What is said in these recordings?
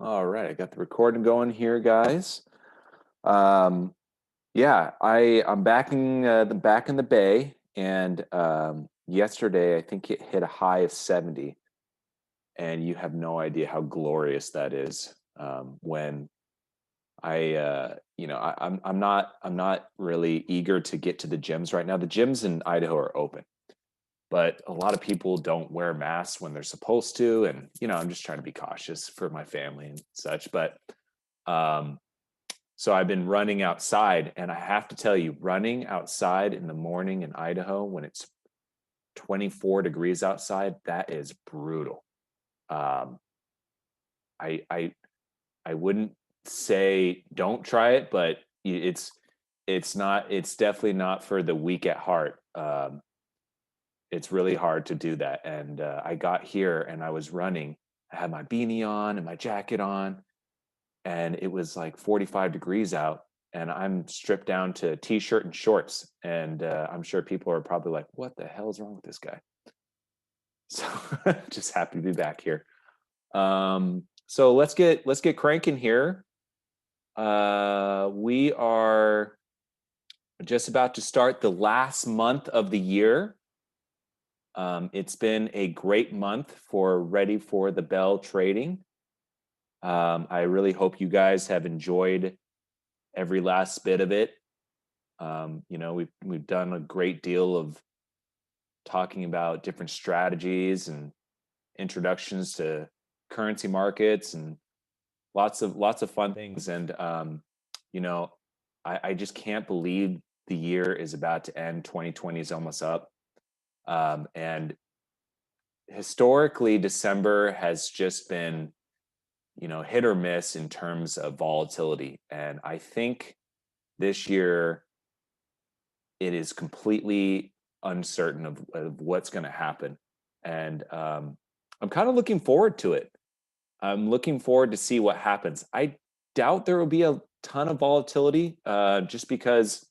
All right, I got the recording going here, guys. Um, yeah, I'm back in the Bay, and yesterday I think it hit a high of 70, and you have no idea how glorious that is. When I'm not really eager to get to the gyms right now. The gyms in Idaho are open, but a lot of people don't wear masks when they're supposed to, and I'm just trying to be cautious for my family and such. But um, So I've been running outside, and I have to tell you, running outside in the morning in Idaho when it's 24 degrees outside, that is brutal. Um, I I I wouldn't say don't try it, but it's definitely not for the weak at heart. It's really hard to do that. And I got here and I was running. I had my beanie on and my jacket on, and it was like 45 degrees out, and I'm stripped down to t-shirt and shorts, and I'm sure people are probably like, what the hell is wrong with this guy? So just happy to be back here. So let's get cranking here. We are just about to start the last month of the year. It's been a great month for Ready for the Bell trading. I really hope you guys have enjoyed every last bit of it. We've done a great deal of talking about different strategies and introductions to currency markets and lots of fun things. And you know, I just can't believe the year is about to end. 2020 is almost up, and historically, December has just been hit or miss in terms of volatility, and I think this year it is completely uncertain of what's going to happen. And I'm kind of looking forward to it. I'm looking forward to see what happens. I doubt there will be a ton of volatility, just because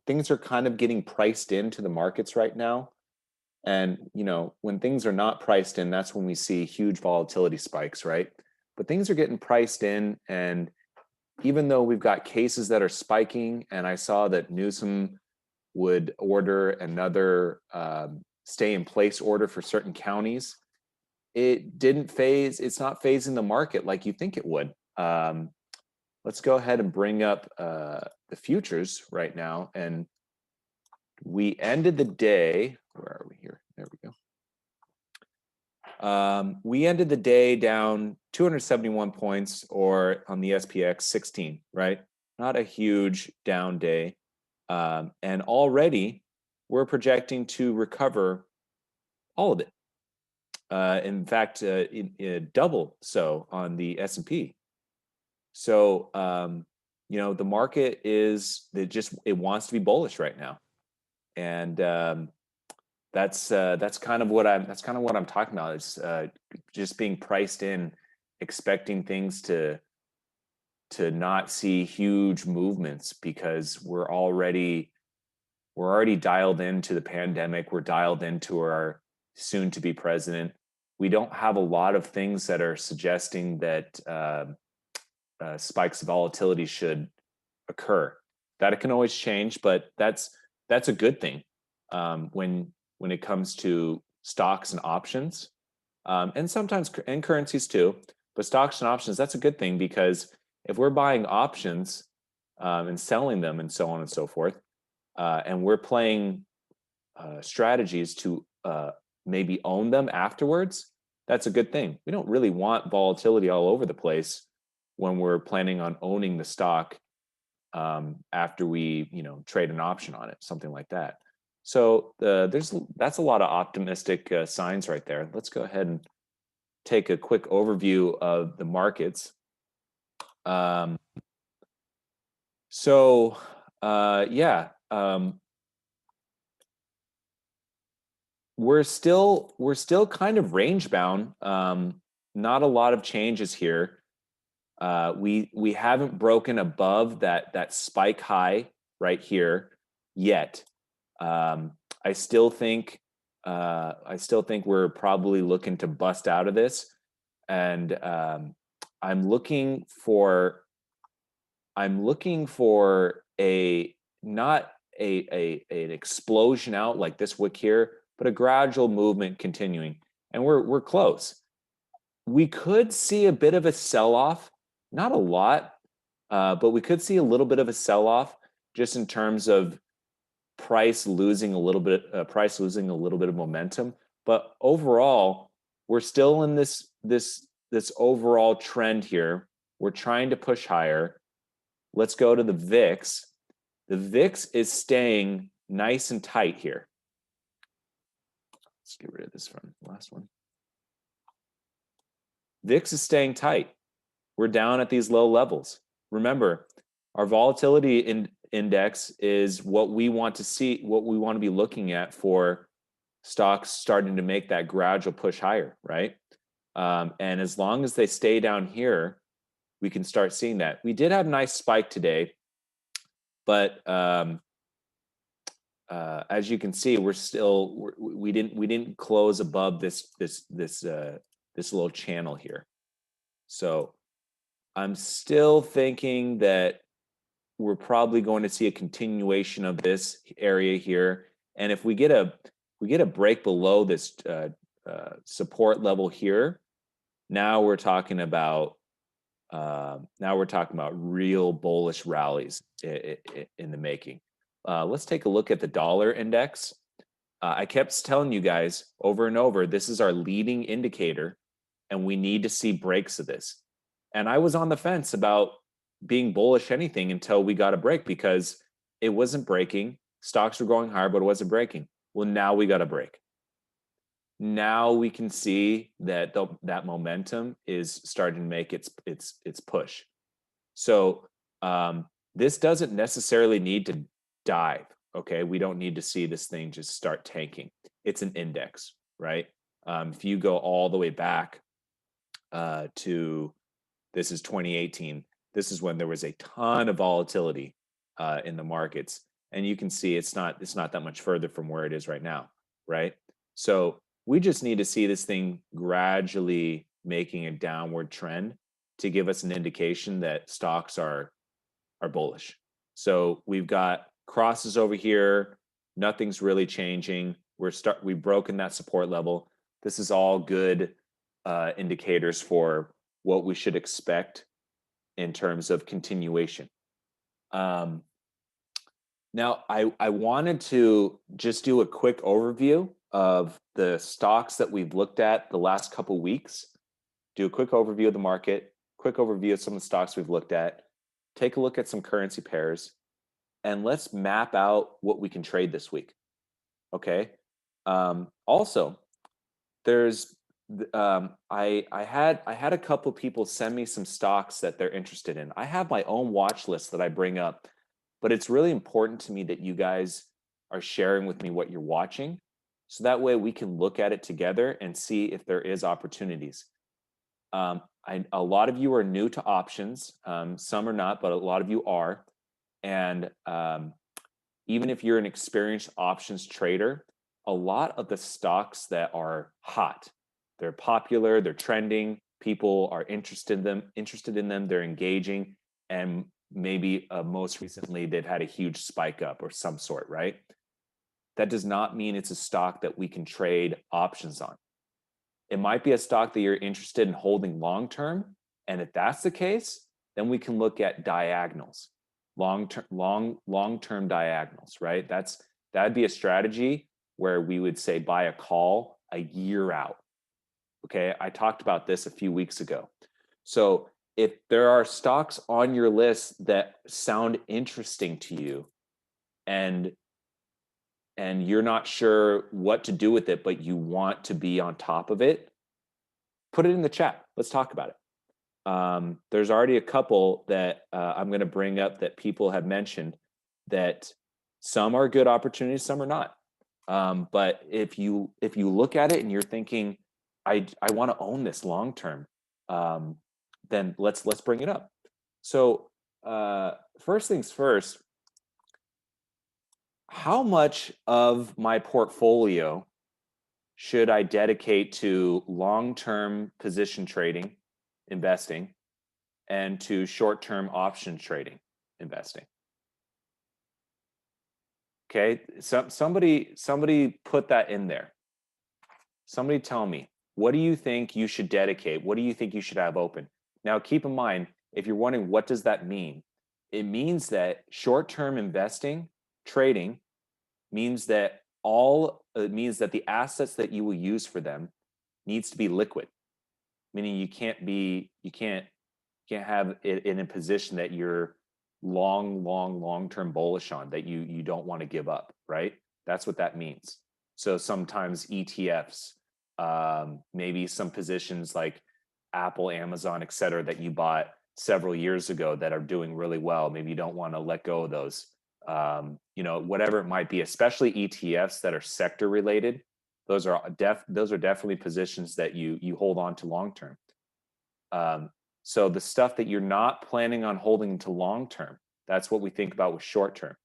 things are kind of getting priced into the markets right now. And when things are not priced in, that's when we see huge volatility spikes, right? But things are getting priced in, and even though we've got cases that are spiking, and I saw that Newsom would order another stay in place order for certain counties, it's not phasing the market like you think it would. Let's go ahead and bring up the futures right now. And we ended the day, where are we here? There we go. We ended the day down 271 points, or on the SPX 16, right? Not a huge down day. And already we're projecting to recover all of it. In fact, double so on the S&P. So, the market it wants to be bullish right now. And that's kind of what I'm talking about. It's just being priced in, expecting things to not see huge movements, because we're already dialed into the pandemic. We're dialed into our soon to be president. We don't have a lot of things that are suggesting that spikes of volatility should occur. That it can always change, but that's a good thing when it comes to stocks and options, and sometimes and currencies too. But stocks and options, that's a good thing, because if we're buying options and selling them and so on and so forth, and we're playing strategies to maybe own them afterwards, that's a good thing. We don't really want volatility all over the place when we're planning on owning the stock after we trade an option on it, something like that. So that's a lot of optimistic signs right there. Let's go ahead and take a quick overview of the markets. So yeah, we're still kind of range bound. Not a lot of changes here. We haven't broken above that spike high right here yet. I still think we're probably looking to bust out of this. and I'm looking for a not an explosion out like this wick here, but a gradual movement continuing, and we're close. We could see a bit of a sell-off, not a lot, but we could see a little bit of a sell-off just in terms of price losing a little bit of momentum. But overall, we're still in this overall trend here. We're trying to push higher. Let's go to the VIX. The VIX is staying nice and tight here. Let's get rid of this from the last one. VIX is staying tight. We're down at these low levels. Remember, our volatility index is what we want to see, what we want to be looking at for stocks starting to make that gradual push higher, right? And as long as they stay down here, we can start seeing that. We did have a nice spike today, but as you can see, we didn't close above this little channel here. So I'm still thinking that we're probably going to see a continuation of this area here, and if we get a break below this support level here, now we're talking about real bullish rallies in the making. Let's take a look at the dollar index. I kept telling you guys over and over, this is our leading indicator, and we need to see breaks of this. And I was on the fence about being bullish anything until we got a break, because it wasn't breaking. Stocks were going higher, but it wasn't breaking. Well, now we got a break. Now we can see that that momentum is starting to make its push. So this doesn't necessarily need to dive. Okay, we don't need to see this thing just start tanking. It's an index, right? If you go all the way back to, this is 2018. This is when there was a ton of volatility in the markets, and you can see it's not that much further from where it is right now, right? So we just need to see this thing gradually making a downward trend to give us an indication that stocks are bullish. So we've got crosses over here. Nothing's really changing. We've broken that support level. This is all good indicators for what we should expect in terms of continuation. Now, I wanted to just do a quick overview of the stocks that we've looked at the last couple weeks, do a quick overview of the market, quick overview of some of the stocks we've looked at, take a look at some currency pairs, and let's map out what we can trade this week. Okay. Also, there's I had a couple people send me some stocks that they're interested in. I have my own watch list that I bring up, but it's really important to me that you guys are sharing with me what you're watching, so that way we can look at it together and see if there is opportunities. A lot of you are new to options. Some are not, but a lot of you are. And even if you're an experienced options trader, a lot of the stocks that are hot, they're popular, they're trending, people are interested in them, they're engaging, and maybe most recently they've had a huge spike up or some sort, right? That does not mean it's a stock that we can trade options on. It might be a stock that you're interested in holding long-term, and if that's the case, then we can look at diagonals, long-term diagonals, right? That'd be a strategy where we would say buy a call a year out. Okay, I talked about this a few weeks ago. So if there are stocks on your list that sound interesting to you, and you're not sure what to do with it, but you want to be on top of it, put it in the chat. Let's talk about it. There's already a couple that I'm going to bring up that people have mentioned, that some are good opportunities, some are not. But if you look at it and you're thinking, I want to own this long term, then let's bring it up. So first things first, how much of my portfolio should I dedicate to long-term position trading, investing, and to short-term option trading, investing? Okay, somebody put that in there. Somebody tell me, what do you think you should dedicate? What do you think you should have open? Now, keep in mind, if you're wondering what does that mean, it means that short-term investing, trading, means that it means that the assets that you will use for them needs to be liquid, meaning you can't have it in a position that you're long-term bullish on, that you don't want to give up, right? That's what that means. So sometimes ETFs, maybe some positions like Apple, Amazon, et cetera, that you bought several years ago that are doing really well. Maybe you don't want to let go of those. Whatever it might be, especially ETFs that are sector related. Those are definitely positions that you hold on to long term. So the stuff that you're not planning on holding to long term, that's what we think about with short term.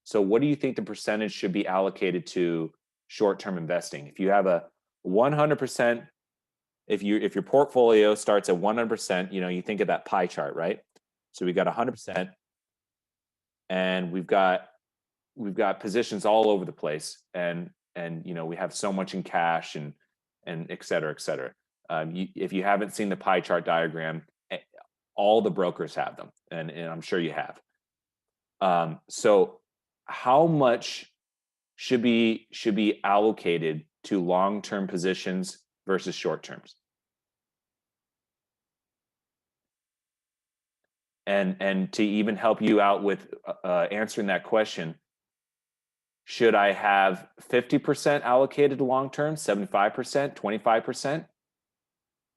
So what do you think the percentage should be allocated to short term investing? If you have a 100%, if your portfolio starts at 100%, you think of that pie chart, right? So we got 100%, and we've got positions all over the place, and we have so much in cash and et cetera, et cetera. If you haven't seen the pie chart diagram, all the brokers have them, and I'm sure you have. So how much should be allocated to long-term positions versus short terms? And to even help you out with answering that question, should I have 50% allocated to long term, 75%, 25%?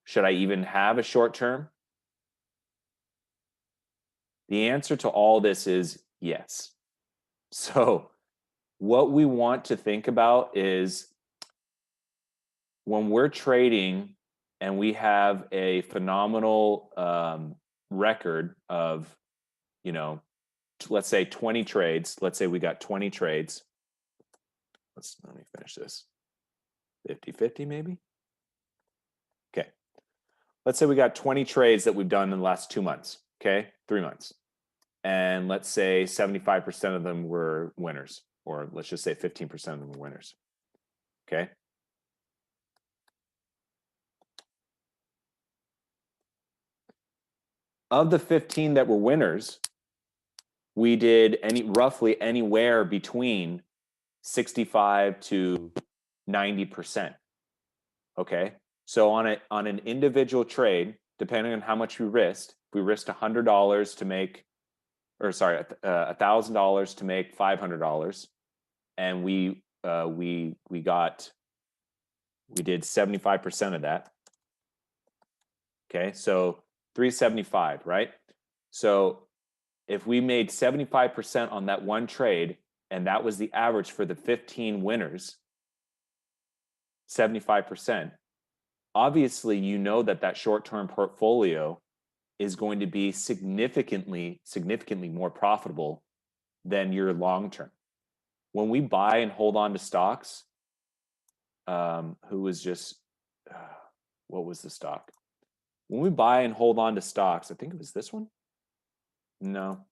Should I even have a short term? The answer to all this is yes. So what we want to think about is when we're trading and we have a phenomenal record of, let's say 20 trades. Let's say we got 20 trades. Let me finish this. 50-50 maybe? Okay. Let's say we got 20 trades that we've done in the last 2 months, okay? 3 months. And let's say 75% of them were winners, or let's just say 15% of them were winners, okay? Of the 15 that were winners, we did roughly anywhere between 65 to 90%. Okay, so on an individual trade, depending on how much we risked, if we risked $100 to make, or sorry, $1,000 to make $500, and we did 75% of that. Okay, so 375, right? So if we made 75% on that one trade, and that was the average for the 15 winners, 75%, obviously that short-term portfolio is going to be significantly more profitable than your long-term. When we buy and hold on to stocks, what was the stock? When we buy and hold on to stocks, I think it was this one. No.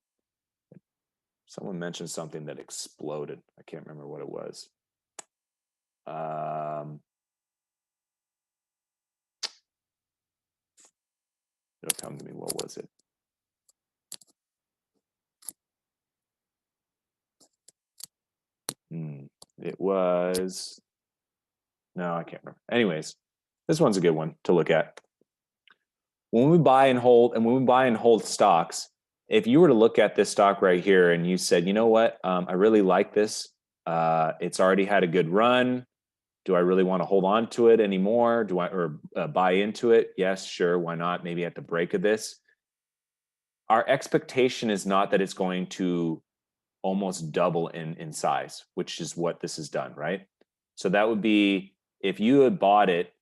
Someone mentioned something that exploded. I can't remember what it was. It'll come to me. What was it? It was, no, I can't remember. Anyways, this one's a good one to look at. When we buy and hold stocks, if you were to look at this stock right here and you said, you know what, I really like this. It's already had a good run. Do I really want to hold on to it anymore? Buy into it? Yes, sure. Why not? Maybe at the break of this. Our expectation is not that it's going to almost double in size, which is what this has done, right? So that would be if you had bought it,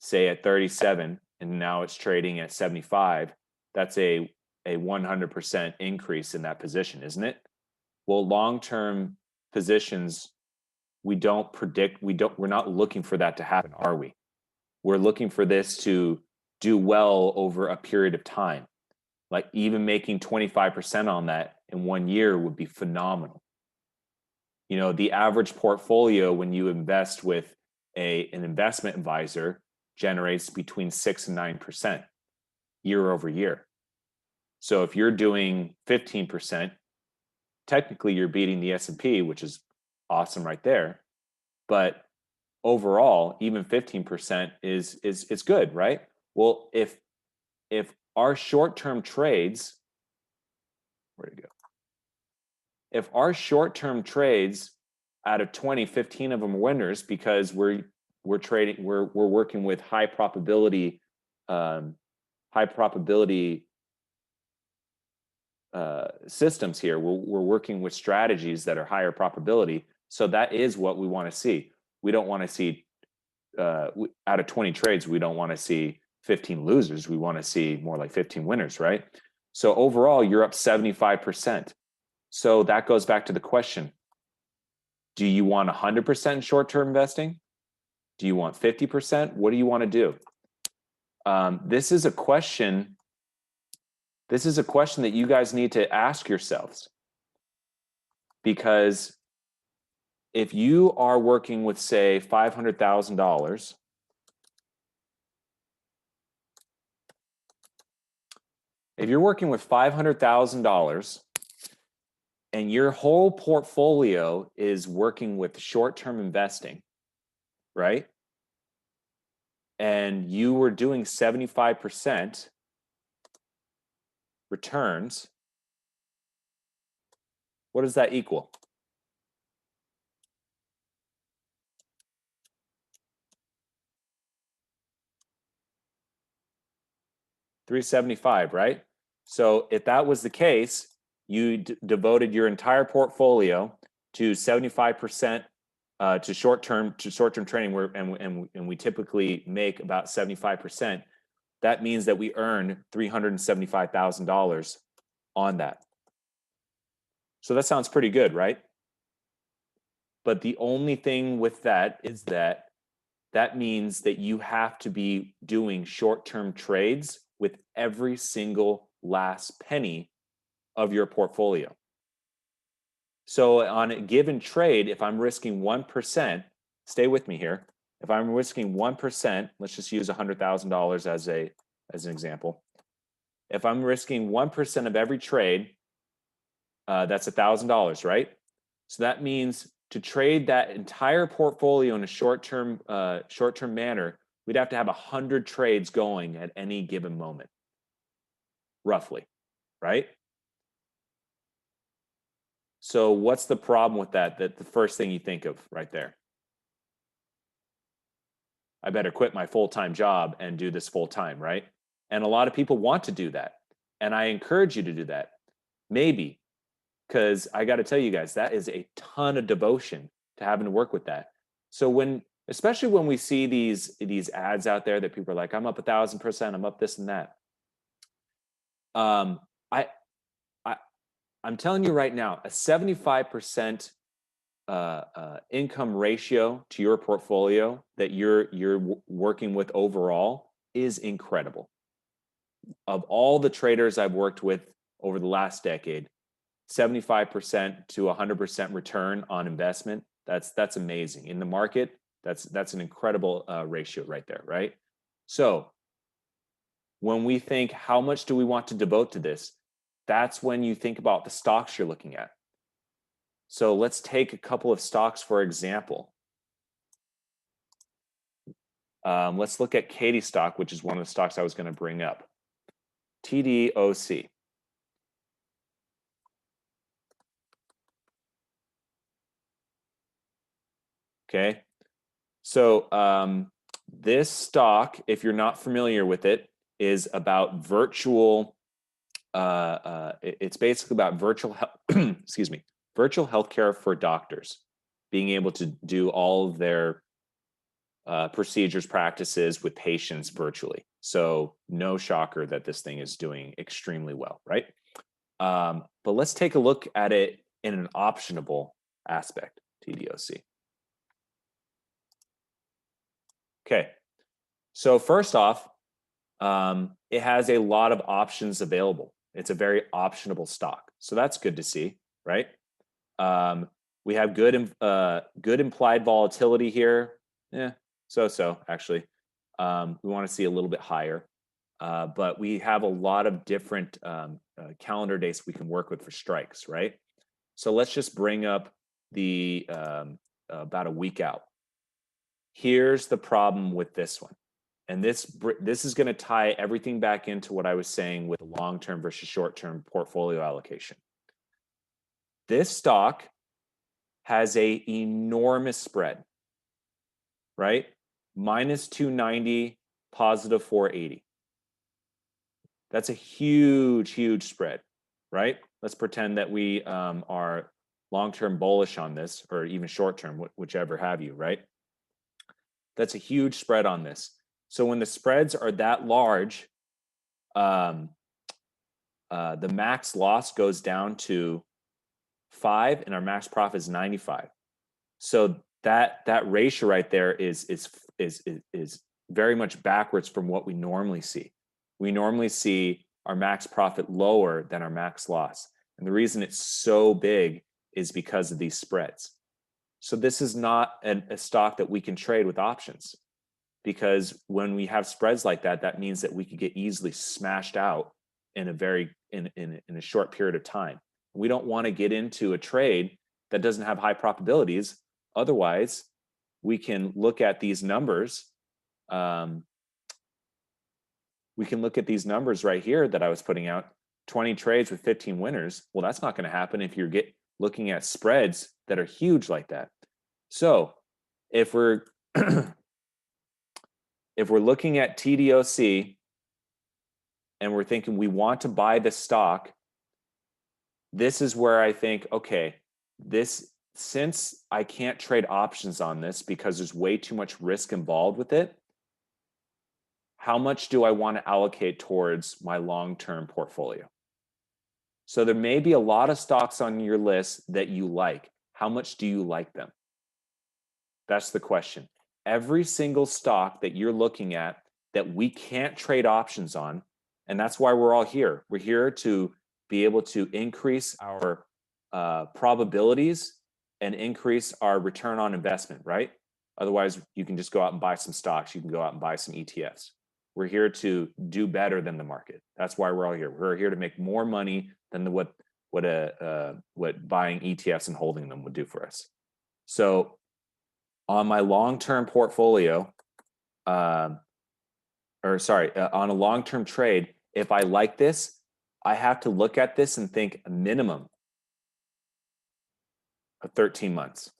say at 37, and now it's trading at 75, that's a 100% increase in that position, isn't it? Well, long-term positions we're not looking for that to happen, are we? We're looking for this to do well over a period of time. Like even making 25% on that in 1 year would be phenomenal. You know, the average portfolio when you invest with an investment advisor generates between 6 and 9% year over year. So if you're doing 15%, technically you're beating the S&P, which is awesome right there. But overall, even 15% is good, right? Well, if our short-term trades, where'd it go? If our short-term trades out of 20, 15 of them are winners because we're working with high probability systems here. We're working with strategies that are higher probability. So that is what we want to see. We don't want to see out of 20 trades, we don't want to see 15 losers. We want to see more like 15 winners, right? So overall, you're up 75%. So that goes back to the question. Do you want 100% short-term investing? Do you want 50%? What do you want to do? This is a question that you guys need to ask yourselves. Because if you are working with, say, $500,000, if you're working with $500,000 and your whole portfolio is working with short-term investing, right? And you were doing 75% returns, what does that equal? $375, right? So if that was the case, you devoted your entire portfolio to 75% to short-term trading, and we typically make about 75%. That means that we earn $375,000 on that. So that sounds pretty good, right? But the only thing with that is that means that you have to be doing short-term trades with every single last penny of your portfolio. So on a given trade, if I'm risking 1%, stay with me here. If I'm risking 1%, let's just use $100,000 as an example. If I'm risking 1% of every trade, that's $1,000, right? So that means to trade that entire portfolio in a short-term manner, we'd have to have 100 trades going at any given moment, roughly, right? So what's the problem with that? That the first thing you think of right there? I better quit my full-time job and do this full-time, right? And a lot of people want to do that. And I encourage you to do that. Maybe, because I got to tell you guys, that is a ton of devotion to having to work with that. So especially when we see these ads out there that people are like, I'm up 1,000%, I'm up this and that. I'm telling you right now, a 75% income ratio to your portfolio that you're working with overall is incredible. Of all the traders I've worked with over the last decade, 75% to 100% return on investment, that's amazing. In the market, that's an incredible ratio right there, right? So when we think, how much do we want to devote to this? That's when you think about the stocks you're looking at. So let's take a couple of stocks, for example. Let's look at Katie stock, which is one of the stocks I was going to bring up. TDOC. Okay. So this stock, if you're not familiar with it, is about virtual. It's basically about virtual healthcare for doctors, being able to do all of their procedures, practices with patients virtually. So no shocker that this thing is doing extremely well, right? But let's take a look at it in an optionable aspect, TDOC. Okay, so first off, it has a lot of options available. It's a very optionable stock, so that's good to see, right? We have good implied volatility here. Yeah, so actually. We want to see a little bit higher, but we have a lot of different calendar days we can work with for strikes, right? So let's just bring up the about a week out. Here's the problem with this one. And this is going to tie everything back into what I was saying with long-term versus short-term portfolio allocation. This stock has a enormous spread, right? Minus 290, positive 480. That's a huge, huge spread, right? Let's pretend that we are long-term bullish on this, or even short-term, whichever have you, right? That's a huge spread on this. So when the spreads are that large, the max loss goes down to 5, and our max profit is 95. So that ratio right there is very much backwards from what we normally see. We normally see our max profit lower than our max loss, and the reason it's so big is because of these spreads. So this is not a stock that we can trade with options, because when we have spreads like that, that means that we could get easily smashed out in a short period of time. We don't want to get into a trade that doesn't have high probabilities. Otherwise, we can look at these numbers. We can look at these numbers right here that I was putting out, 20 trades with 15 winners. Well, that's not going to happen if you're looking at spreads that are huge like that. So if we're if we're looking at TDOC and we're thinking we want to buy the stock, this is where I think, okay, since I can't trade options on this because there's way too much risk involved with it, how much do I want to allocate towards my long-term portfolio? So there may be a lot of stocks on your list that you like. How much do you like them? That's the question. Every single stock that you're looking at that we can't trade options on, and that's why we're all here. We're here to be able to increase our probabilities and increase our return on investment, right? Otherwise, you can just go out and buy some stocks. You can go out and buy some ETFs. We're here to do better than the market. That's why we're all here. We're here to make more money than what buying ETFs and holding them would do for us. So on my long-term portfolio, on a long-term trade, if I like this, I have to look at this and think a minimum of 13 months.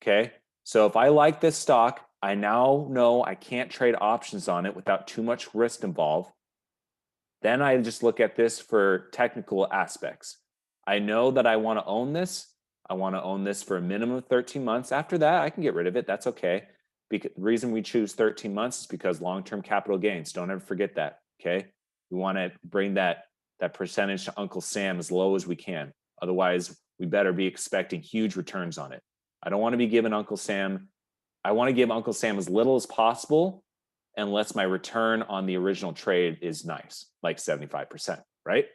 Okay, so if I like this stock, I now know I can't trade options on it without too much risk involved. Then I just look at this for technical aspects. I know that I want to own this. I want to own this for a minimum of 13 months. After that, I can get rid of it. That's okay. The reason we choose 13 months is because long-term capital gains. Don't ever forget that, okay? We want to bring that percentage to Uncle Sam as low as we can. Otherwise, we better be expecting huge returns on it. I don't want to be giving Uncle Sam, I want to give Uncle Sam as little as possible unless my return on the original trade is nice, like 75%, right?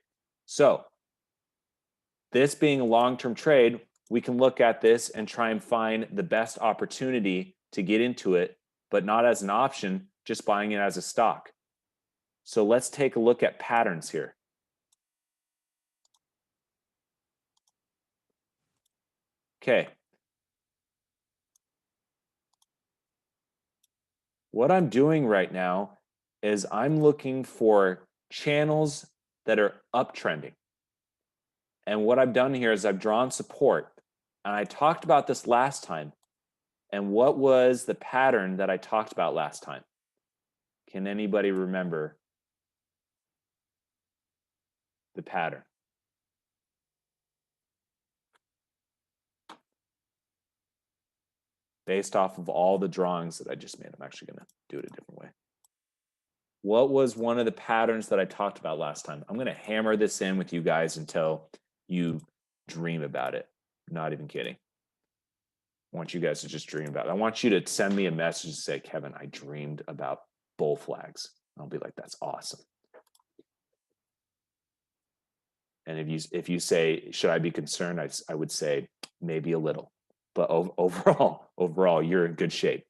So this being a long-term trade, we can look at this and try and find the best opportunity to get into it, but not as an option, just buying it as a stock. So let's take a look at patterns here. Okay. What I'm doing right now is I'm looking for channels that are uptrending. And what I've done here is I've drawn support. And I talked about this last time. And what was the pattern that I talked about last time? Can anybody remember the pattern? Based off of all the drawings that I just made, I'm actually going to do it a different way. What was one of the patterns that I talked about last time? I'm going to hammer this in with you guys until you dream about it. Not even kidding. I want you guys to just dream about it. I want you to send me a message and say, Kevin, I dreamed about bull flags. I'll be like, that's awesome. And if you say, should I be concerned? I would say maybe a little, but overall, you're in good shape.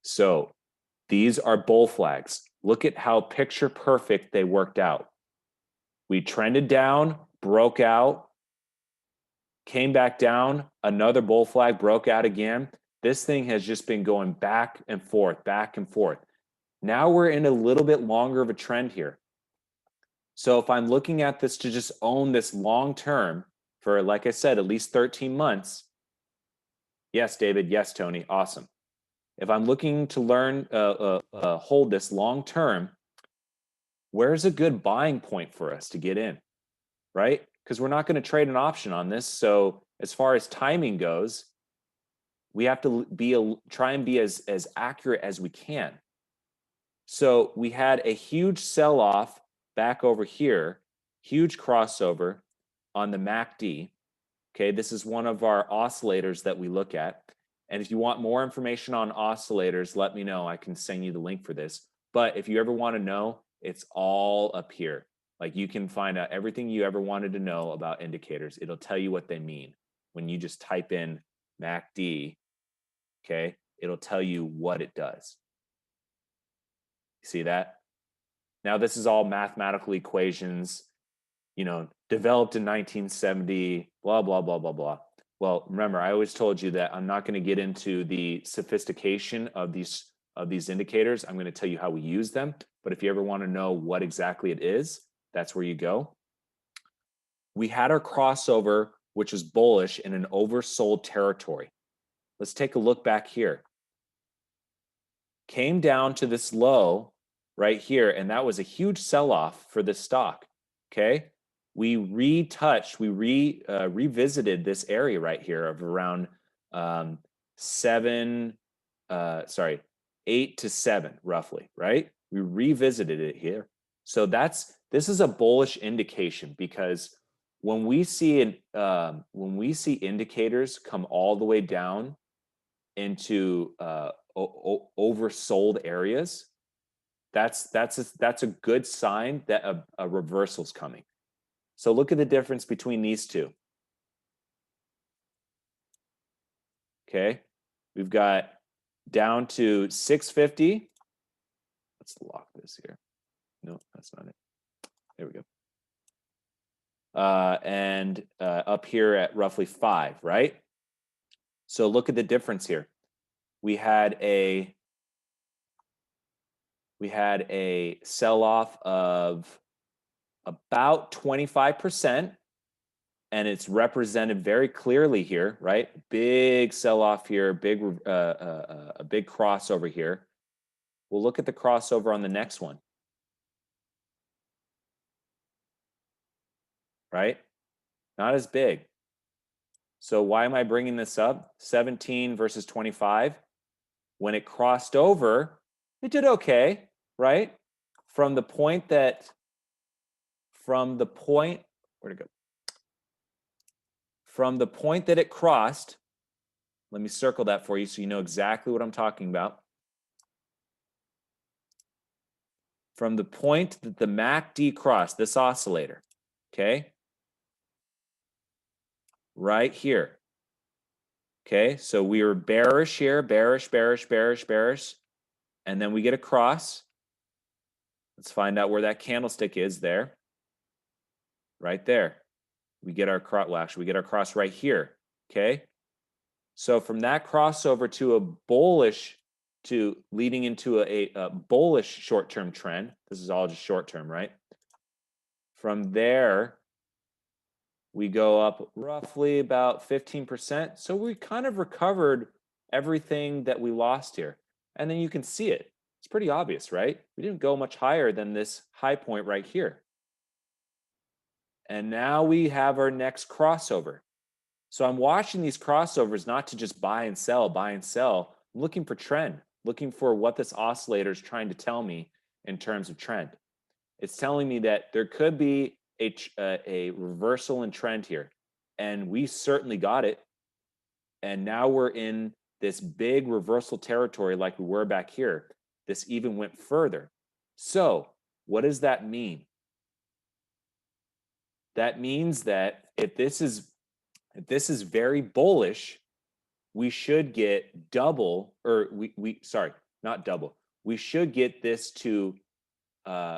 So these are bull flags. Look at how picture perfect they worked out. We trended down, broke out, came back down, another bull flag broke out again. This thing has just been going back and forth, back and forth. Now we're in a little bit longer of a trend here. So if I'm looking at this to just own this long term for, like I said, at least 13 months. Yes, David. Yes, Tony. Awesome. If I'm looking to learn, hold this long term, where's a good buying point for us to get in, right? Because we're not going to trade an option on this. So as far as timing goes, we have to try and be as accurate as we can. So we had a huge sell-off back over here, huge crossover on the MACD. Okay, this is one of our oscillators that we look at. And if you want more information on oscillators, let me know. I can send you the link for this. But if you ever want to know, it's all up here. Like you can find out everything you ever wanted to know about indicators. It'll tell you what they mean. When you just type in MACD, okay, it'll tell you what it does. See that? Now, this is all mathematical equations, developed in 1970, blah, blah, blah, blah, blah. Well, remember, I always told you that I'm not going to get into the sophistication of these indicators. I'm going to tell you how we use them. But if you ever want to know what exactly it is, that's where you go. We had our crossover, which was bullish in an oversold territory. Let's take a look back here. Came down to this low right here, and that was a huge sell-off for this stock, okay? We revisited this area right here of around 8 to 7 roughly, right? We revisited it here. So this is a bullish indication, because when we see indicators come all the way down into oversold areas, that's a good sign that a reversal's coming. So look at the difference between these two. Okay, we've got down to 650. Let's lock this here. No, that's not it. There we go. And up here at roughly 5, right? So look at the difference here. We had a sell-off of about 25%, and it's represented very clearly here, right? Big sell-off here, a big crossover here. We'll look at the crossover on the next one, right? Not as big. So why am I bringing this up? 17 versus 25. When it crossed over, it did okay, right? From the point that it crossed, let me circle that for you so you know exactly what I'm talking about. From the point that the MACD crossed, this oscillator, okay? Right here. Okay, so we were bearish here, bearish, and then we get a cross. Let's find out where that candlestick is there. Right there. We get our cross, well, actually, we get our cross right here, okay? So from that crossover to a bullish, to leading into a bullish short-term trend, this is all just short-term, right? From there, we go up roughly about 15%. So we kind of recovered everything that we lost here. And then you can see it. It's pretty obvious, right? We didn't go much higher than this high point right here. And now we have our next crossover. So I'm watching these crossovers not to just buy and sell. I'm looking for trend, looking for what this oscillator is trying to tell me in terms of trend. It's telling me that there could be a reversal in trend here, and we certainly got it. And now we're in this big reversal territory like we were back here. This even went further. So what does that mean? That means that if this is very bullish, we should get double, or sorry, not double. We should get this to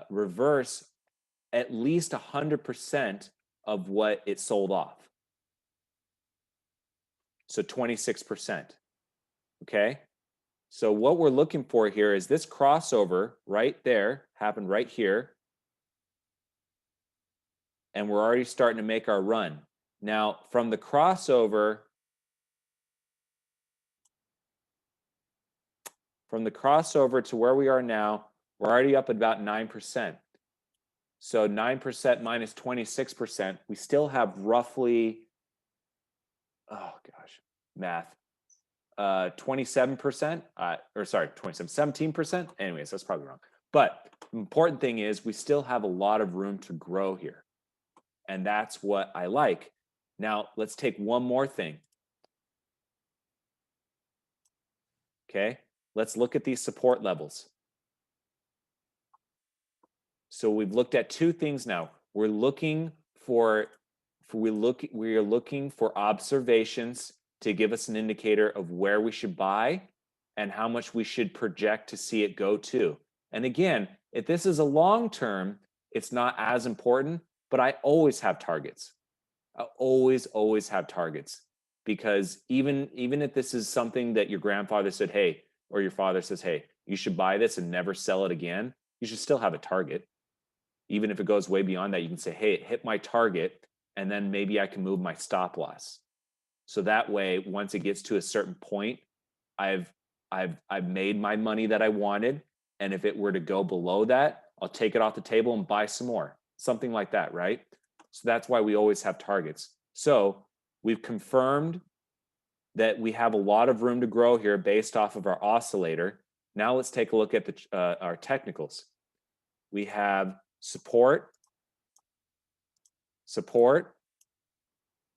reverse at least 100% of what it sold off. So 26%. Okay. So what we're looking for here is this crossover right there, happened right here. And we're already starting to make our run. Now, from the crossover, to where we are now, we're already up at about 9%. So 9% minus 26%, we still have roughly, oh gosh, math, 27%, or sorry, 17%. Anyways, that's probably wrong. But the important thing is we still have a lot of room to grow here. And that's what I like. Now, let's take one more thing. Okay, let's look at these support levels. So we've looked at two things now. We are looking for observations to give us an indicator of where we should buy and how much we should project to see it go to. And again, if this is a long term, it's not as important, but I always have targets. I always have targets, because even if this is something that your grandfather said, hey, or your father says, hey, you should buy this and never sell it again, you should still have a target. Even if it goes way beyond that, you can say, hey, it hit my target, and then maybe I can move my stop loss. So that way, once it gets to a certain point, I've made my money that I wanted. And if it were to go below that, I'll take it off the table and buy some more, something like that, right? So that's why we always have targets. So we've confirmed that we have a lot of room to grow here based off of our oscillator. Now let's take a look at our technicals. We have support,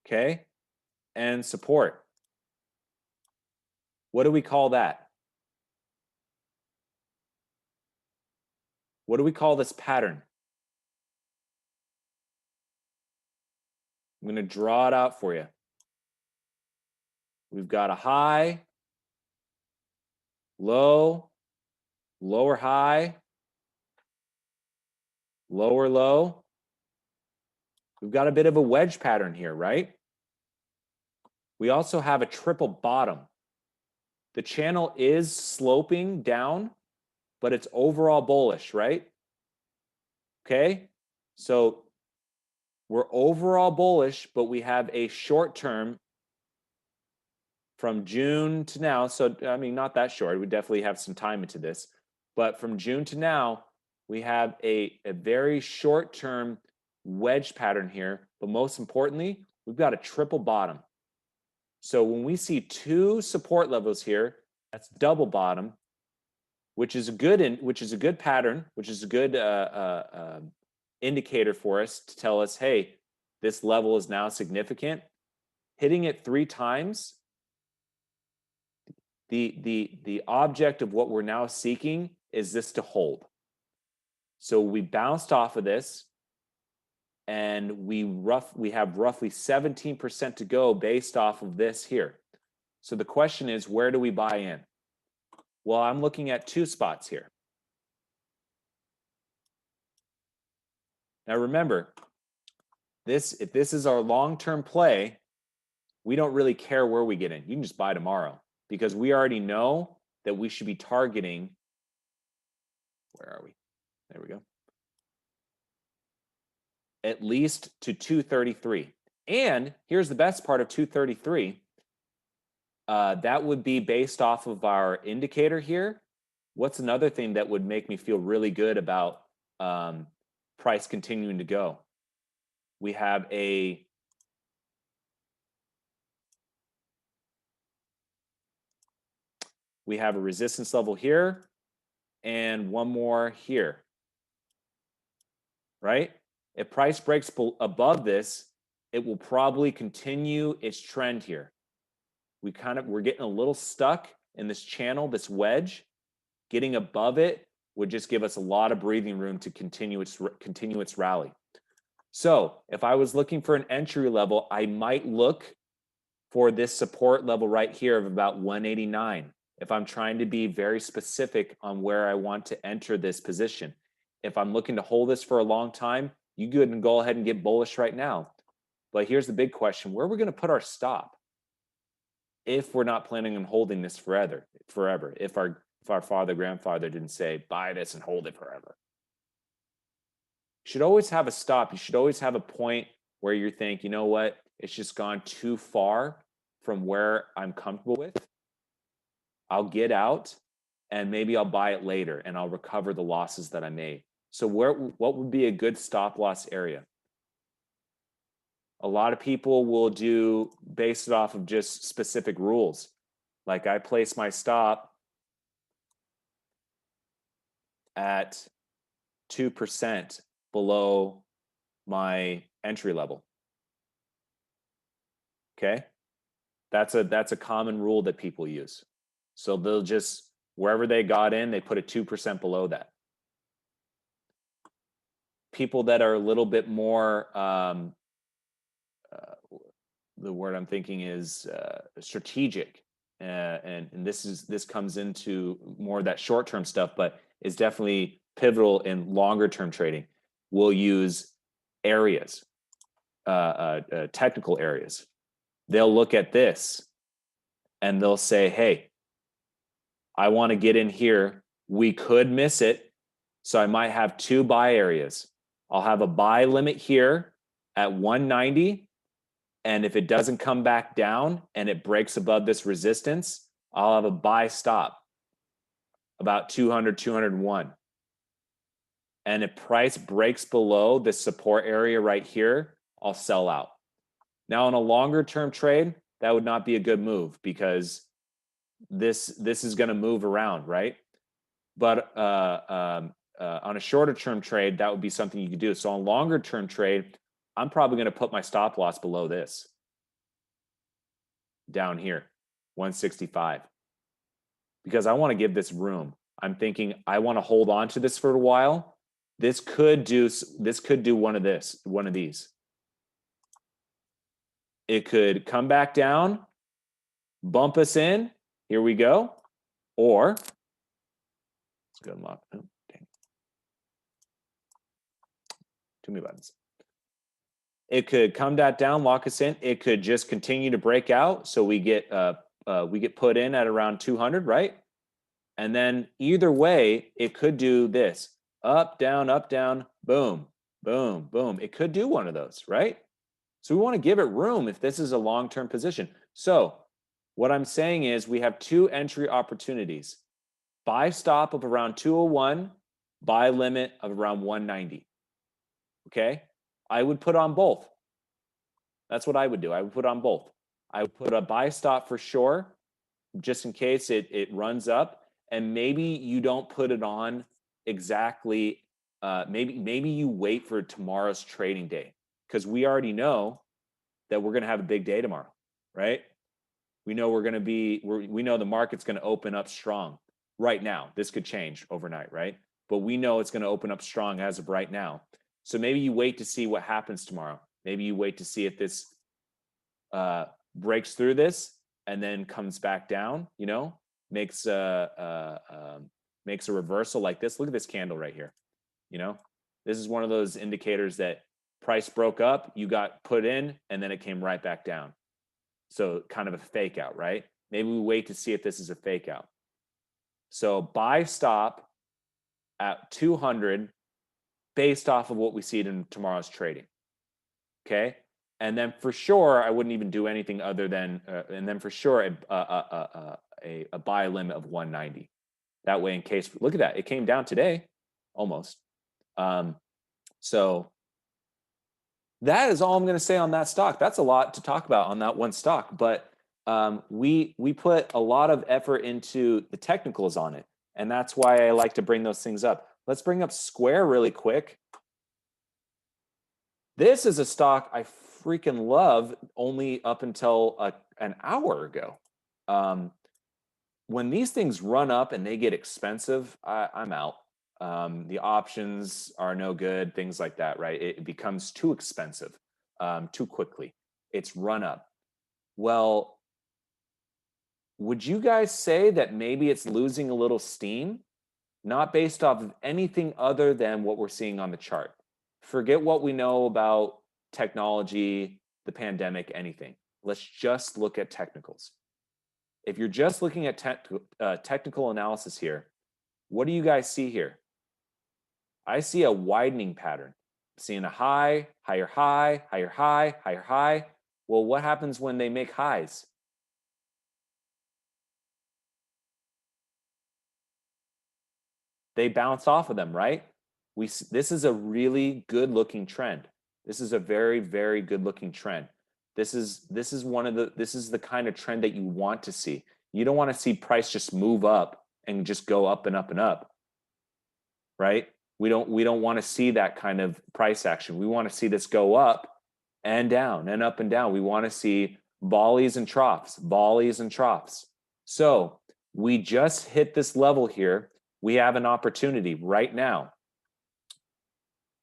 okay, and support. What do we call that? What do we call this pattern? I'm going to draw it out for you. We've got a high, low, lower high, lower low. We've got a bit of a wedge pattern here, right? We also have a triple bottom. The channel is sloping down, but it's overall bullish, right? Okay, so we're overall bullish, but we have a short term from June to now. So, I mean, not that short. We definitely have some time into this. But from June to now, we have a very short term wedge pattern here. But most importantly, we've got a triple bottom. So when we see two support levels here, that's double bottom, which is a good pattern, which is a good indicator for us to tell us, hey, this level is now significant. Hitting it 3 times, the object of what we're now seeking is this to hold. So we bounced off of this, and we have roughly 17% to go based off of this here. So the question is, where do we buy in? Well, I'm looking at 2 spots here. Now remember, if this is our long-term play, we don't really care where we get in. You can just buy tomorrow, because we already know that we should be targeting, where are we? There we go. At least to 233. And here's the best part of 233. That would be based off of our indicator here. What's another thing that would make me feel really good about price continuing to go? We have a resistance level here and one more here, right? If price breaks above this, it will probably continue its trend here. we're getting a little stuck in this channel, this wedge. Getting above it would just give us a lot of breathing room to continue its rally. So if I was looking for an entry level, I might look for this support level right here of about 189. If I'm trying to be very specific on where I want to enter this position. If I'm looking to hold this for a long time, you can go ahead and get bullish right now. But here's the big question: where are we going to put our stop if we're not planning on holding this forever? If our father, grandfather didn't say, buy this and hold it forever. You should always have a stop. You should always have a point where you think, you know what, it's just gone too far from where I'm comfortable with. I'll get out and maybe I'll buy it later and I'll recover the losses that I made. So what would be a good stop loss area? A lot of people will base it off of just specific rules. Like I place my stop at 2% below my entry level. Okay? That's a common rule that people use. So they'll just, wherever they got in, they put it 2% below that. People that are a little bit more, the word I'm thinking is strategic, and this comes into more of that short-term stuff, but is definitely pivotal in longer-term trading. We'll use areas, technical areas. They'll look at this and they'll say, hey, I want to get in here. We could miss it. So I might have two buy areas. I'll have a buy limit here at 190. And if it doesn't come back down and it breaks above this resistance, I'll have a buy stop about 200, 201. And if price breaks below this support area right here, I'll sell out. Now, in a longer term trade, that would not be a good move because this is going to move around, right? But on a shorter term trade, that would be something you could do. So on longer term trade, I'm probably going to put my stop loss below this, down here, 165, because I want to give this room. I'm thinking I want to hold on to this for a while. This could do one of these. It could come back down, bump us in. Here we go. Or let's go unlock. Oh, dang. Too many buttons. It could come that down, lock us in. It could just continue to break out, so we get put in at around 200, right? And then either way, it could do this: up, down, boom, boom, boom. It could do one of those, right? So we want to give it room if this is a long-term position. So what I'm saying is we have two entry opportunities: buy stop of around 201, buy limit of around 190. Okay? I would put on both. That's what I would do. I would put on both. I would put a buy stop for sure, just in case it runs up. And maybe you don't put it on exactly. Maybe you wait for tomorrow's trading day, because we already know that we're going to have a big day tomorrow, right? We know we know the market's going to open up strong right now. This could change overnight, right? But we know it's going to open up strong as of right now. So maybe you wait to see what happens tomorrow. Maybe you wait to see if this breaks through this and then comes back down, makes a reversal like this. Look at this candle right here. This is one of those indicators that price broke up, you got put in, and then it came right back down. So kind of a fake out, right? Maybe we wait to see if this is a fake out. So buy stop at 200 based off of what we see in tomorrow's trading. Okay. And then for sure, I wouldn't even do anything other than, and then for sure, a buy limit of 190. That way, in case, look at that, it came down today, almost. So that is all I'm going to say on that stock. That's a lot to talk about on that one stock, but we put a lot of effort into the technicals on it, and that's why I like to bring those things up. Let's bring up Square really quick. This is a stock I freaking love only up until an hour ago. When these things run up and they get expensive, I'm out. The options are no good, things like that, right? It becomes too expensive too quickly. It's run up. Well, would you guys say that maybe it's losing a little steam? Not based off of anything other than what we're seeing on the chart. Forget what we know about technology, the pandemic, anything. Let's just look at technicals. If you're just looking at technical analysis here, what do you guys see here? I see a widening pattern. I'm seeing a high, higher high, higher high, higher high. Well, what happens when they make highs? They bounce off of them, right? This is a really good looking trend. This is a very, very good looking trend. This is the kind of trend that you want to see. You don't want to see price just move up and just go up and up and up, right? We don't want to see that kind of price action. We want to see this go up and down and up and down. We want to see volleys and troughs, volleys and troughs. So we just hit this level here. We have an opportunity right now.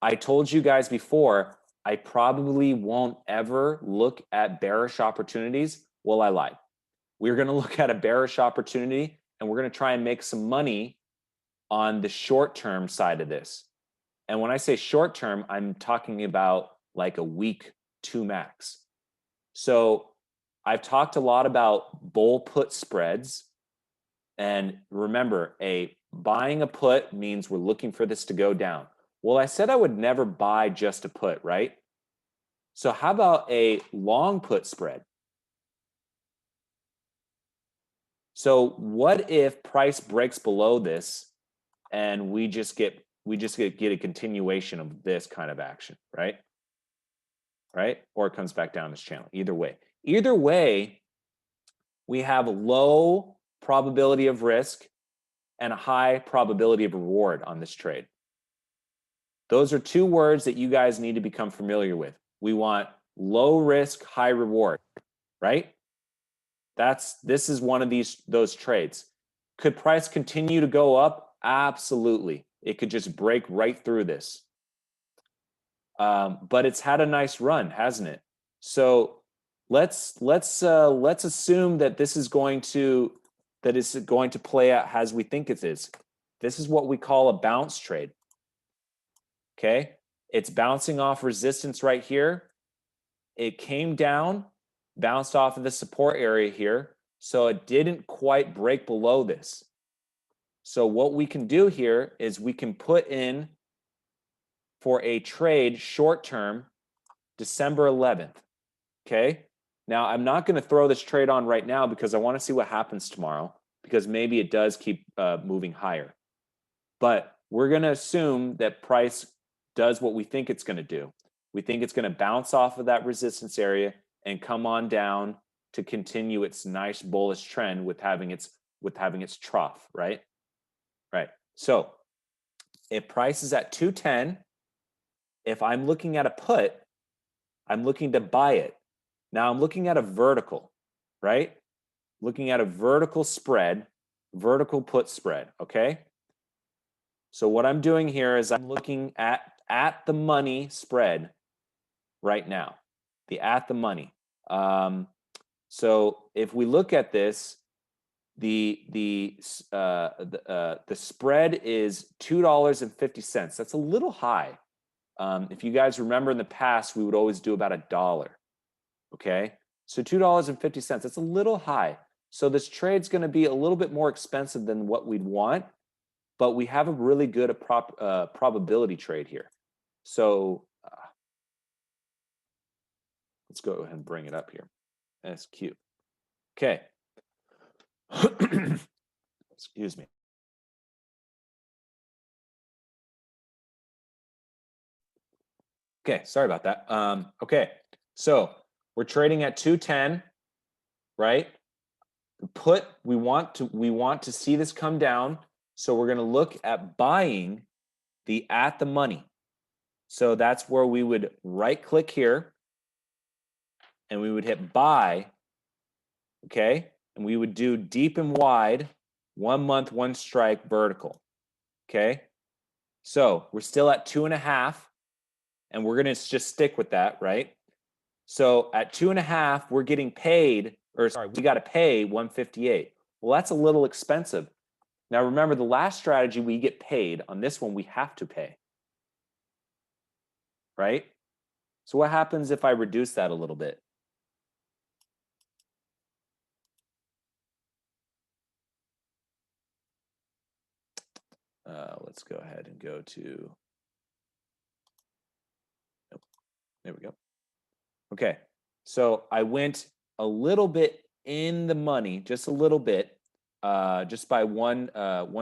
I told you guys before, I probably won't ever look at bearish opportunities. Well, I lied. We're going to look at a bearish opportunity and we're going to try and make some money on the short-term side of this. And when I say short-term, I'm talking about like a week, 2 max. So I've talked a lot about bull put spreads. And remember, buying a put means we're looking for this to go down. Well, I said I would never buy just a put, right? So how about a long put spread? So what if price breaks below this and we just get a continuation of this kind of action, right? Right? Or it comes back down this channel. Either way, we have a low probability of risk and a high probability of reward on this trade. Those are 2 words that you guys need to become familiar with. We want low risk, high reward, right? This is one of those trades. Could price continue to go up? Absolutely. It could just break right through this. But it's had a nice run, hasn't it? So let's assume that this is going to play out as we think it is. This is what we call a bounce trade. Okay, it's bouncing off resistance right here. It came down, bounced off of the support area here, so it didn't quite break below this. So what we can do here is we can put in for a trade short term, December 11th. Okay, now I'm not going to throw this trade on right now because I want to see what happens tomorrow, because maybe it does keep moving higher. But we're going to assume that price does what we think it's going to do. We think it's going to bounce off of that resistance area and come on down to continue its nice bullish trend with having its trough, right? Right. So if price is at 210, if I'm looking at a put, I'm looking to buy it. Now I'm looking at a vertical, right? Looking at a vertical spread, vertical put spread, okay? So what I'm doing here is I'm looking at the money spread right now, the at the money. So if we look at this, the spread is $2.50. That's a little high. If you guys remember in the past, we would always do about $1. Okay, so $2.50. That's a little high. So this trade's going to be a little bit more expensive than what we'd want, but we have a really good probability trade here. So let's go ahead and bring it up here. That's cute. Okay. Excuse me. Okay, sorry about that. Okay, so we're trading at 210, right? Put, we want to see this come down, so we're going to look at buying the at the money. So that's where we would right click here and we would hit buy, okay? and we would do deep and wide, 1 month, 1 strike vertical. Okay. So we're still at 2.5, and we're going to just stick with that, right? So at 2.5, we're getting paid, or sorry, we got to pay 158. Well, that's a little expensive. Now remember, the last strategy we get paid. On this one, we have to pay, right? So what happens if I reduce that a little bit? Let's go ahead and go to, nope, there we go. Okay, so I went a little bit in the money, just a little bit, just by one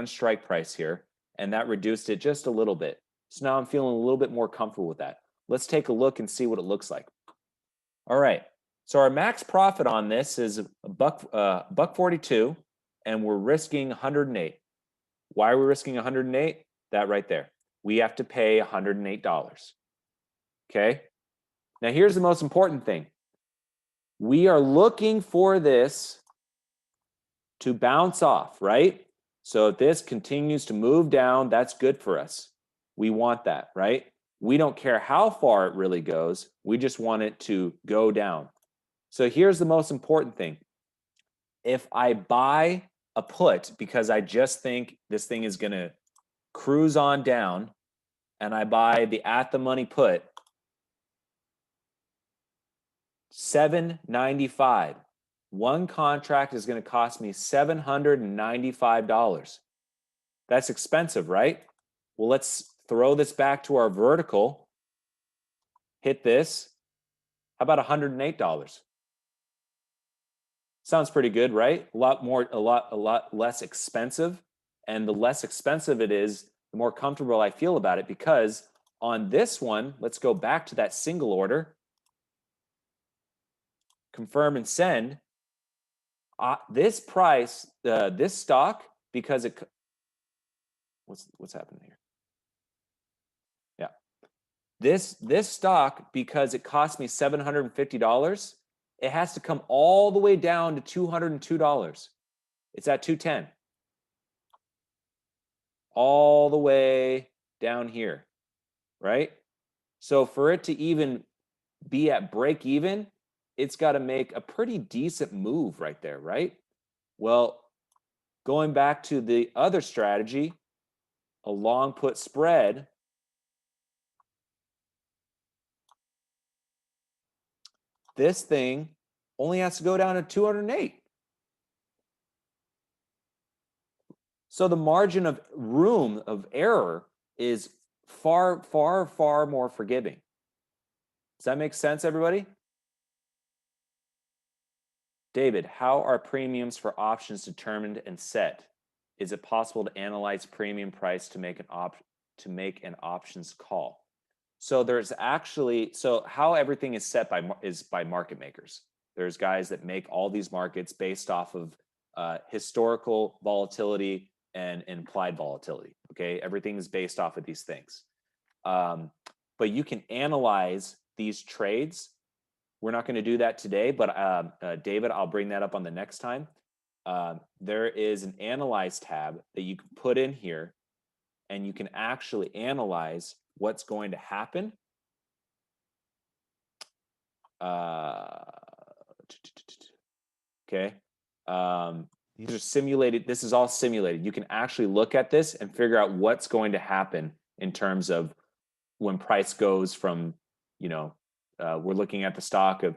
strike price here, and that reduced it just a little bit. So now I'm feeling a little bit more comfortable with that. Let's take a look and see what it looks like. All right, so our max profit on this is $1.42, and we're risking 108. Why are we risking 108? That right there. We have to pay $108. Okay. Now here's the most important thing. We are looking for this to bounce off, right? So if this continues to move down, that's good for us. We want that, right? We don't care how far it really goes. We just want it to go down. So here's the most important thing. If I buy a put because I just think this thing is going to cruise on down, and I buy the at the money put, $7.95. One contract is going to cost me $795. That's expensive, right? Well, let's throw this back to our vertical. Hit this. How about $108? Sounds pretty good, right? A lot less expensive. And the less expensive it is, the more comfortable I feel about it, because on this one, let's go back to that single order. Confirm and send. This price, this stock, because it, what's happening here? Yeah, this stock, because it cost me $750, it has to come all the way down to $202. It's at 210. All the way down here, right? So for it to even be at break even, it's got to make a pretty decent move right there, right? Well, going back to the other strategy, a long put spread, this thing only has to go down to 208. So the margin of room of error is far, far, far more forgiving. Does that make sense, everybody? David, how are premiums for options determined and set? Is it possible to analyze premium price to make an options call? So there's actually, so how everything is set is by market makers. There's guys that make all these markets based off of historical volatility and implied volatility. Okay, everything is based off of these things. But you can analyze these trades. We're not going to do that today, but David, I'll bring that up on the next time. There is an analyze tab that you can put in here, and you can actually analyze what's going to happen. Okay. These are simulated. This is all simulated. You can actually look at this and figure out what's going to happen in terms of when price goes from, we're looking at the stock of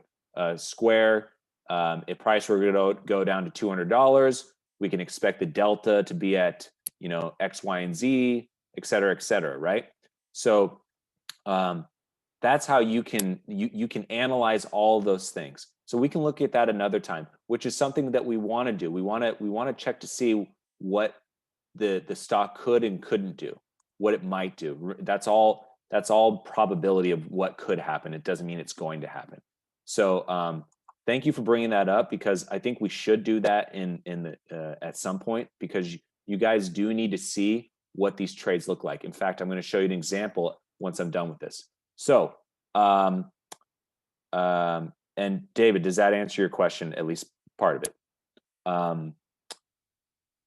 Square. If price were going to go down to $200, we can expect the delta to be at, X, Y, and Z, et cetera, right? So that's how you can analyze all those things. So we can look at that another time, which is something that we want to do. We want to check to see what the stock could and couldn't do, what it might do. That's all probability of what could happen. It doesn't mean it's going to happen. So thank you for bringing that up, because I think we should do that at some point, because you guys do need to see what these trades look like. In fact, I'm going to show you an example once I'm done with this. So, and David, does that answer your question, at least part of it? I'll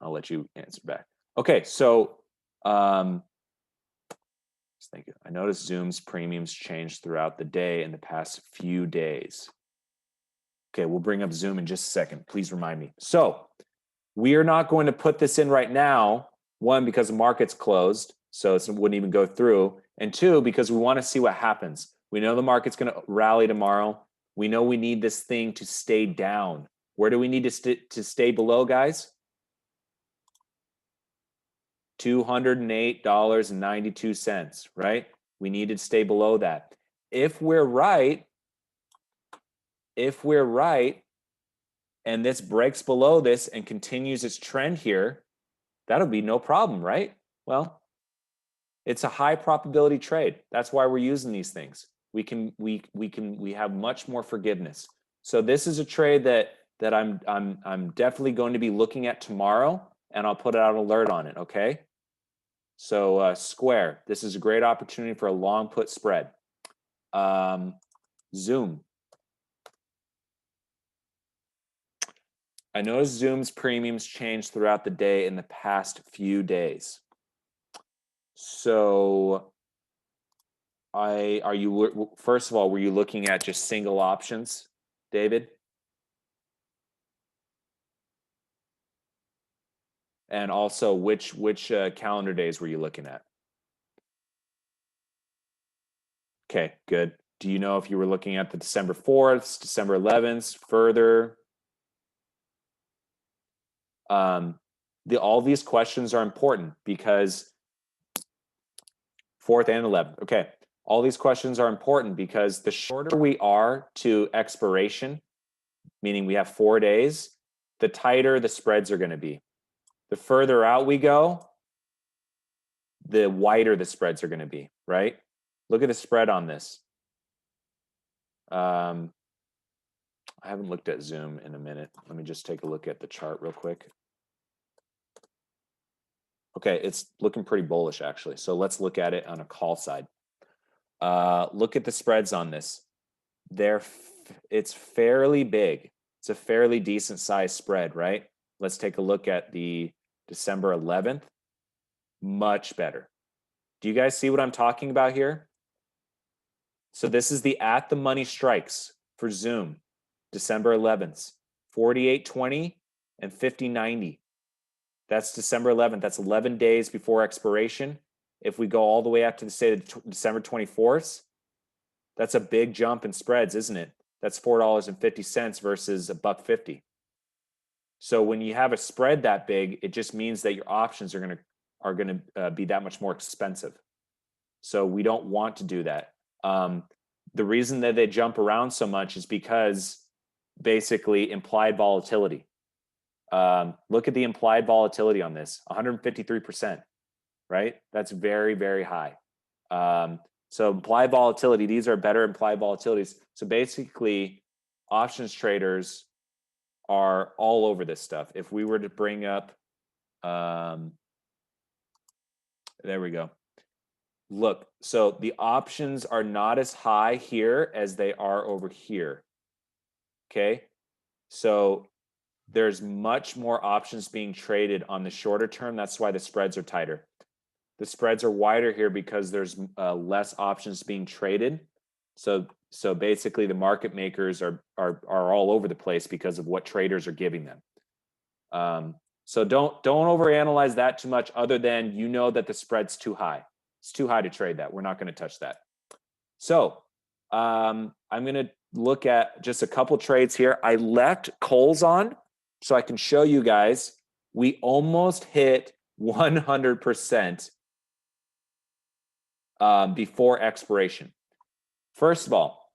let you answer back. Okay, so thank you. I noticed Zoom's premiums changed throughout the day in the past few days. Okay, we'll bring up Zoom in just a second. Please remind me. So we are not going to put this in right now. One, because the market's closed, so it wouldn't even go through. And two, because we want to see what happens. We know the market's going to rally tomorrow. We know we need this thing to stay down. Where do we need to stay below, guys? $208.92, right? We need to stay below that. If we're right, and this breaks below this and continues its trend here, that'll be no problem, right? Well, it's a high probability trade. That's why we're using these things. We have much more forgiveness. So this is a trade that I'm definitely going to be looking at tomorrow, and I'll put out an alert on it, okay? So Square, this is a great opportunity for a long put spread. Zoom. I noticed Zoom's premiums changed throughout the day in the past few days. So first of all, were you looking at just single options, David? And also, which calendar days were you looking at? Okay, good. Do you know if you were looking at the December 4th, December 11th, further? All these questions are important because 4th and 11th. Okay, all these questions are important because the shorter we are to expiration, meaning we have 4 days, the tighter the spreads are going to be. The further out we go, the wider the spreads are going to be, right? Look at the spread on this. I haven't looked at Zoom in a minute. Let me just take a look at the chart real quick. Okay, it's looking pretty bullish, actually. So let's look at it on a call side. Look at the spreads on this. It's fairly big. It's a fairly decent size spread, right? Let's take a look at the December 11th. Much better. Do you guys see what I'm talking about here? So this is the at the money strikes for Zoom, December 11th, 48.20 and 50.90. That's December 11th. That's 11 days before expiration. If we go all the way up to the say December 24th, that's a big jump in spreads, isn't it? That's $4.50 versus $1.50. So when you have a spread that big, it just means that your options are going to be that much more expensive. So we don't want to do that. The reason that they jump around so much is because basically implied volatility. Look at the implied volatility on this, 153%, right? That's very, very high. So implied volatility, these are better implied volatilities. So basically, options traders are all over this stuff. If we were to bring up, there we go. Look, so the options are not as high here as they are over here. Okay, so there's much more options being traded on the shorter term. That's why the spreads are tighter. The spreads are wider here because there's less options being traded. So basically, the market makers are all over the place because of what traders are giving them. So don't overanalyze that too much. Other than you know that the spread's too high. It's too high to trade that. We're not going to touch that. So I'm going to look at just a couple trades here. I left calls on so I can show you guys we almost hit 100% before expiration. First of all,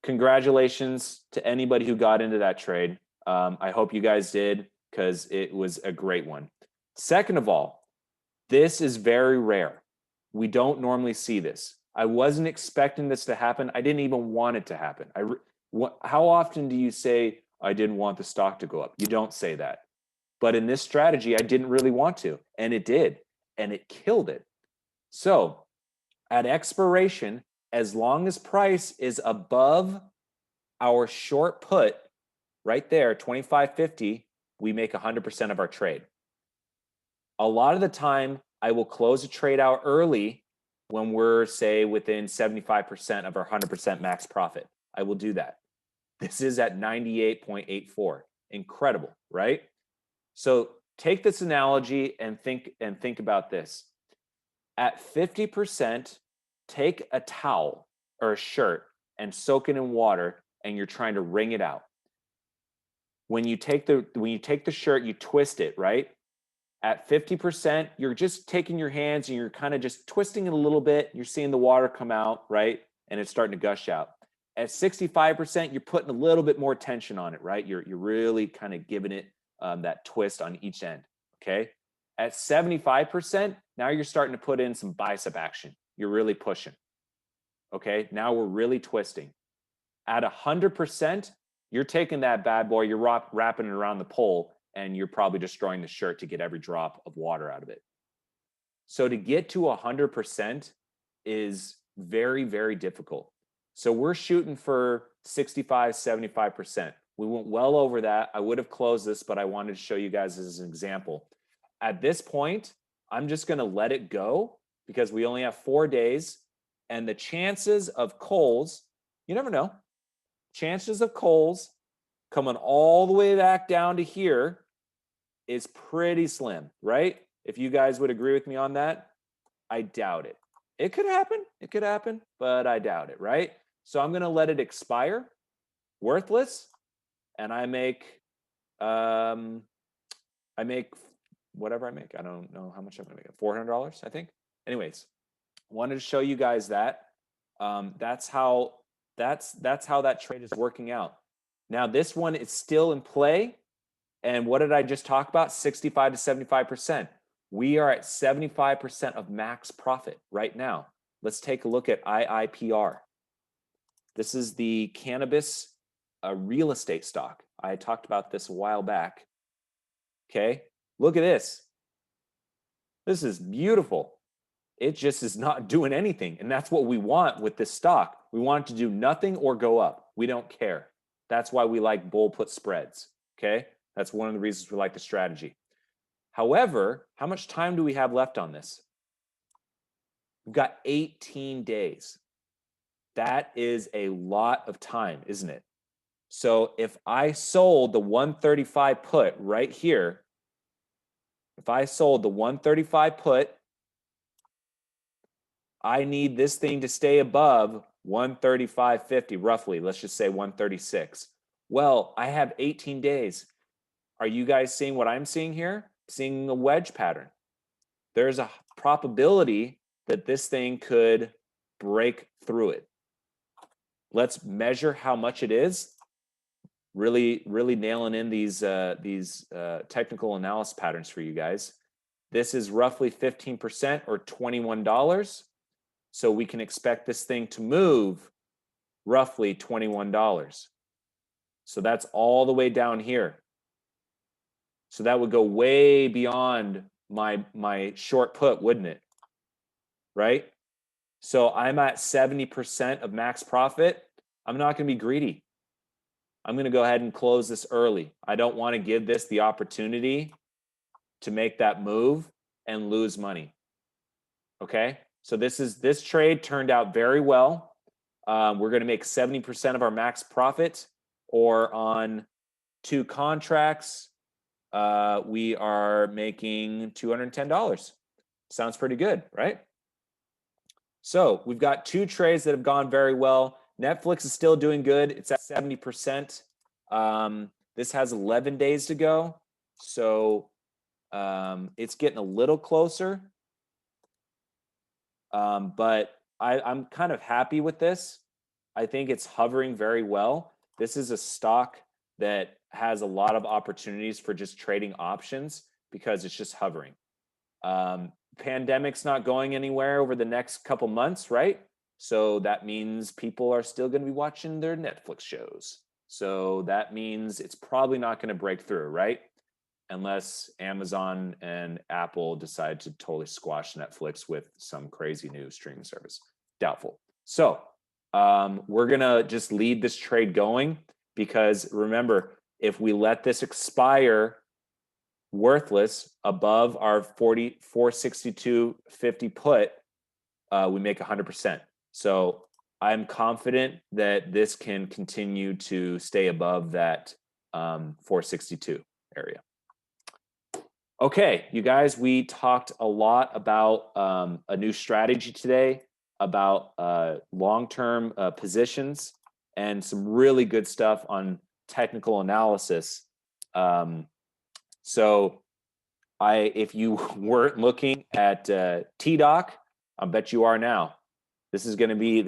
congratulations to anybody who got into that trade. I hope you guys did because it was a great one. Second of all, this is very rare. We don't normally see this. I wasn't expecting this to happen. I didn't even want it to happen. How often do you say, I didn't want the stock to go up? You don't say that. But in this strategy, I didn't really want to, and it did, and it killed it. So at expiration, as long as price is above our short put, right there, 25.50, we make 100% of our trade. A lot of the time, I will close a trade out early when we're, say, within 75% of our 100% max profit. I will do that. This is at 98.84. Incredible, right? So take this analogy and think about this. At 50%, take a towel or a shirt and soak it in water, and you're trying to wring it out. When you take the shirt, you twist it, right? At 50%, you're just taking your hands and you're kind of just twisting it a little bit. You're seeing the water come out, right? And it's starting to gush out. At 65%, you're putting a little bit more tension on it, right? You're really kind of giving it that twist on each end, okay? At 75%, now you're starting to put in some bicep action. You're really pushing, okay? Now we're really twisting. At 100%, you're taking that bad boy, you're wrapping it around the pole, and you're probably destroying the shirt to get every drop of water out of it. So to get to 100% is very, very difficult. So we're shooting for 65, 75%. We went well over that. I would have closed this, but I wanted to show you guys as an example. At this point, I'm just going to let it go because we only have 4 days, and the chances of Kohl's, you never know, chances of Kohl's coming all the way back down to here is pretty slim, right? If you guys would agree with me on that, I doubt it. It could happen, but I doubt it, right? So I'm going to let it expire, worthless, and I make whatever I make. I don't know how much I'm going to make. $400, I think. Anyways, wanted to show you guys that. That's how that trade is working out. Now this one is still in play. And what did I just talk about? 65 to 75%. We are at 75% of max profit right now. Let's take a look at IIPR. This is the cannabis real estate stock. I talked about this a while back. Okay, look at this. This is beautiful. It just is not doing anything. And that's what we want with this stock. We want it to do nothing or go up. We don't care. That's why we like bull put spreads. Okay, that's one of the reasons we like the strategy. However, how much time do we have left on this? We've got 18 days. That is a lot of time, isn't it? So if I sold the 135 put right here, if I sold the 135 put, I need this thing to stay above 135.50, roughly. Let's just say 136. Well, I have 18 days. Are you guys seeing what I'm seeing here? Seeing a wedge pattern. There's a probability that this thing could break through it. Let's measure how much it is. Really nailing in these technical analysis patterns for you guys. This is roughly 15% or $21. So we can expect this thing to move roughly $21. So that's all the way down here. So that would go way beyond my short put, wouldn't it? Right? So I'm at 70% of max profit. I'm not going to be greedy. I'm going to go ahead and close this early. I don't want to give this the opportunity to make that move and lose money. Okay? So this trade turned out very well. We're going to make 70% of our max profit, or on 2 contracts, we are making $210. Sounds pretty good, right? So we've got 2 trades that have gone very well. Netflix is still doing good. It's at 70%. This has 11 days to go. So it's getting a little closer. But I'm kind of happy with this. I think it's hovering very well. This is a stock that has a lot of opportunities for just trading options because it's just hovering. Pandemic's not going anywhere over the next couple months, right? So that means people are still going to be watching their Netflix shows. So that means it's probably not going to break through, right? Unless Amazon and Apple decide to totally squash Netflix with some crazy new streaming service. Doubtful. So we're going to just leave this trade going because remember, If we let this expire worthless above our 462.50 put, we make 100%. So I'm confident that this can continue to stay above that 462 area. Okay, you guys, we talked a lot about a new strategy today, about long-term positions, and some really good stuff on technical analysis. So if you weren't looking at TDOC, I bet you are now. This is going to be a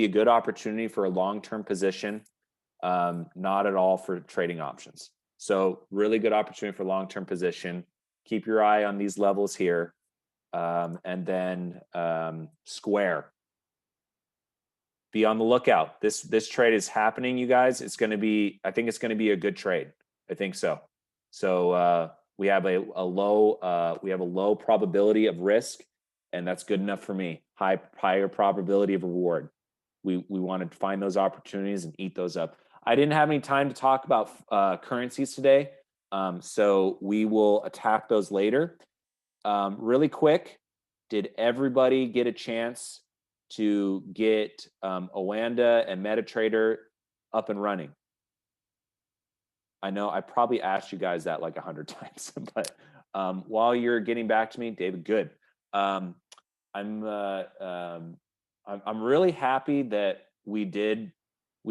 good opportunity for a long-term position, not at all for trading options. So really good opportunity for long-term position. Keep your eye on these levels here, and then Square. Be on the lookout. This trade is happening, you guys. It's going to be. I think it's going to be a good trade. I think so. So we have a low probability of risk, and that's good enough for me. Higher probability of reward. We want to find those opportunities and eat those up. I didn't have any time to talk about currencies today, so we will attack those later. Really quick, did everybody get a chance to get Oanda and MetaTrader up and running? I know I probably asked you guys that like 100 times, but while you're getting back to me, David, good. I'm really happy that we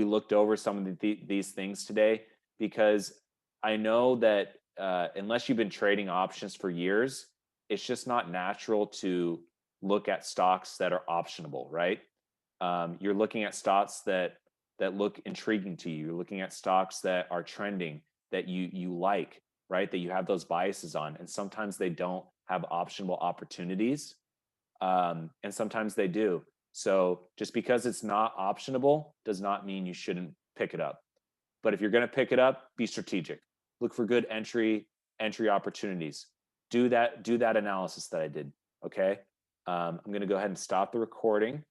looked over some of these things today, because I know that unless you've been trading options for years, it's just not natural to look at stocks that are optionable, right? You're looking at stocks that look intriguing to you. You're looking at stocks that are trending, that you like, right? That you have those biases on, and sometimes they don't have optionable opportunities, and sometimes they do. So just because it's not optionable does not mean you shouldn't pick it up. But if you're going to pick it up, be strategic. Look for good entry opportunities. Do that analysis that I did. Okay. I'm going to go ahead and stop the recording.